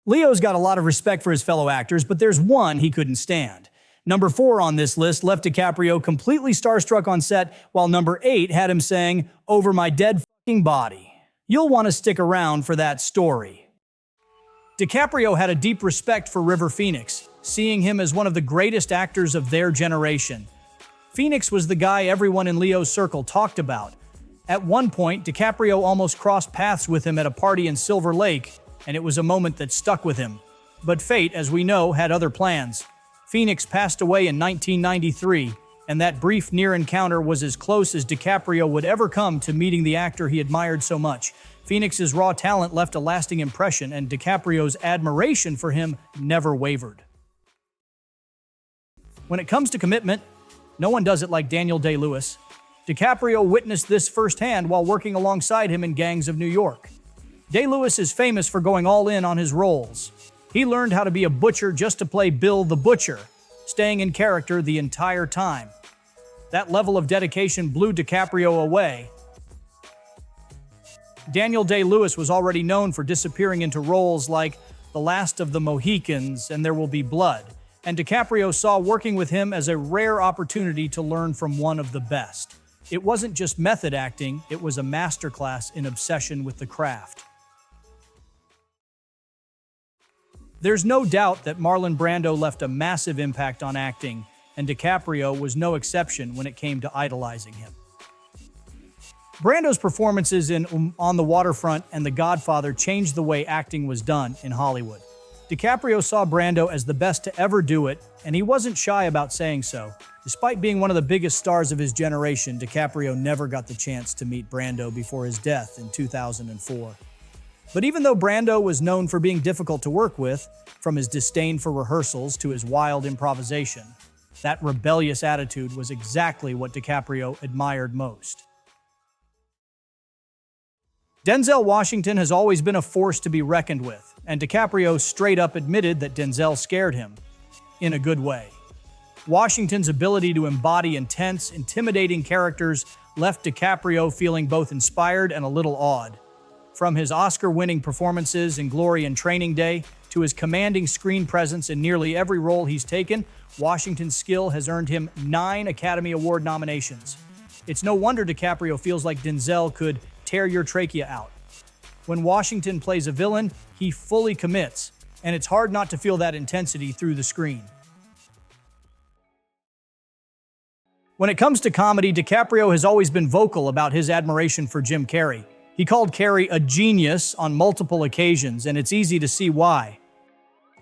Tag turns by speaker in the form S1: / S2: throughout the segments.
S1: Leo's got a lot of respect for his fellow actors, but there's one he couldn't stand. Number 4 on this list left DiCaprio completely starstruck on set, while number 8 had him saying, "Over my dead fucking body." You'll want to stick around for that story. DiCaprio had a deep respect for River Phoenix, seeing him as one of the greatest actors of their generation. Phoenix was the guy everyone in Leo's circle talked about. At one point, DiCaprio almost crossed paths with him at a party in Silver Lake, and it was a moment that stuck with him. But fate, as we know, had other plans. Phoenix passed away in 1993, and that brief near encounter was as close as DiCaprio would ever come to meeting the actor he admired so much. Phoenix's raw talent left a lasting impression, and DiCaprio's admiration for him never wavered. When it comes to commitment, no one does it like Daniel DeLewis. DiCaprio witnessed this firsthand while working alongside him in Gangs of New York. DeLewis is famous for going all in on his roles. He learned how to be a butcher just to play Bill the Butcher, staying in character the entire time. That level of dedication blew DiCaprio away. Daniel Day-Lewis was already known for disappearing into roles like The Last of the Mohicans and There Will Be Blood, and DiCaprio saw working with him as a rare opportunity to learn from one of the best. It wasn't just method acting, it was a masterclass in obsession with the craft. There's no doubt that Marlon Brando left a massive impact on acting, and DiCaprio was no exception when it came to idolizing him. Brando's performances in On the Waterfront and The Godfather changed the way acting was done in Hollywood. DiCaprio saw Brando as the best to ever do it, and he wasn't shy about saying so. Despite being one of the biggest stars of his generation, DiCaprio never got the chance to meet Brando before his death in 2004. But even though Brando was known for being difficult to work with, from his disdain for rehearsals to his wild improvisation, that rebellious attitude was exactly what DiCaprio admired most. Denzel Washington has always been a force to be reckoned with, and DiCaprio straight up admitted that Denzel scared him, in a good way. Washington's ability to embody intense, intimidating characters left DiCaprio feeling both inspired and a little awed. From his Oscar-winning performances in Glory and Training Day to his commanding screen presence in nearly every role he's taken, Washington's skill has earned him 9 Academy Award nominations. It's no wonder DiCaprio feels like Denzel could tear your trachea out. When Washington plays a villain, he fully commits, and it's hard not to feel that intensity through the screen. When it comes to comedy, DiCaprio has always been vocal about his admiration for Jim Carrey. He called Carrey a genius on multiple occasions, and it's easy to see why.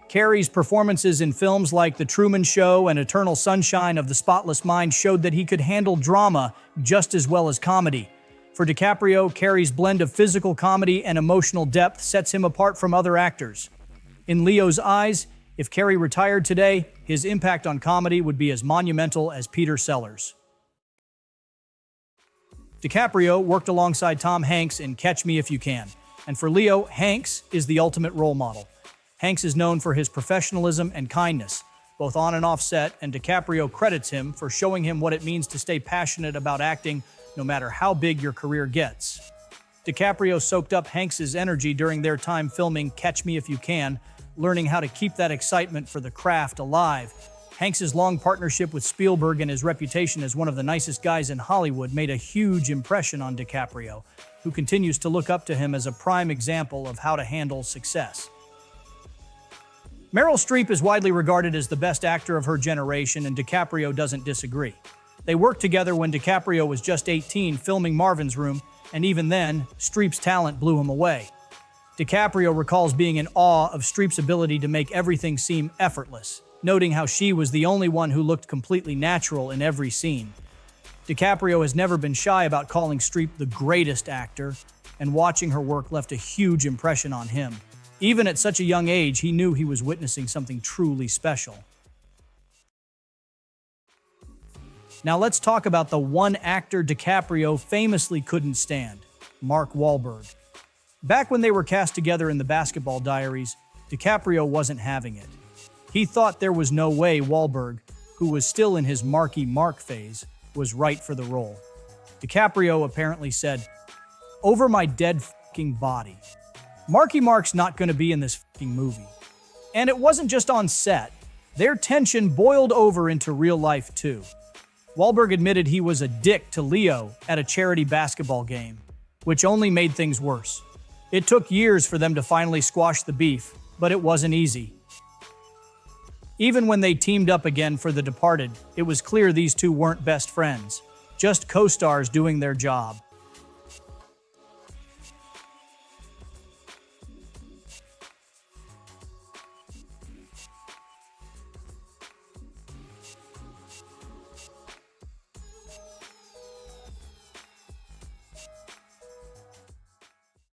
S1: Carrey's performances in films like The Truman Show and Eternal Sunshine of the Spotless Mind showed that he could handle drama just as well as comedy. For DiCaprio, Carrey's blend of physical comedy and emotional depth sets him apart from other actors. In Leo's eyes, if Carrey retired today, his impact on comedy would be as monumental as Peter Sellers. DiCaprio worked alongside Tom Hanks in Catch Me If You Can, and for Leo, Hanks is the ultimate role model. Hanks is known for his professionalism and kindness, both on and off set, and DiCaprio credits him for showing him what it means to stay passionate about acting no matter how big your career gets. DiCaprio soaked up Hanks' energy during their time filming Catch Me If You Can, learning how to keep that excitement for the craft alive. Hanks' long partnership with Spielberg and his reputation as one of the nicest guys in Hollywood made a huge impression on DiCaprio, who continues to look up to him as a prime example of how to handle success. Meryl Streep is widely regarded as the best actor of her generation, and DiCaprio doesn't disagree. They worked together when DiCaprio was just 18 filming Marvin's Room, and even then, Streep's talent blew him away. DiCaprio recalls being in awe of Streep's ability to make everything seem effortless, noting how she was the only one who looked completely natural in every scene. DiCaprio has never been shy about calling Streep the greatest actor, and watching her work left a huge impression on him. Even at such a young age, he knew he was witnessing something truly special. Now let's talk about the one actor DiCaprio famously couldn't stand, Mark Walberg. Back when they were cast together in The Basketball Diaries, DiCaprio wasn't having it. He thought there was no way Walberg, who was still in his Marky Mark phase, was right for the role. DiCaprio apparently said, "Over my dead fucking body. Marky Mark's not going to be in this fucking movie. And it wasn't just on set. Their tension boiled over into real life, too. Walberg admitted he was a dick to Leo at a charity basketball game, which only made things worse. It took years for them to finally squash the beef, but it wasn't easy. Even when they teamed up again for The Departed, it was clear these two weren't best friends, just co-stars doing their job.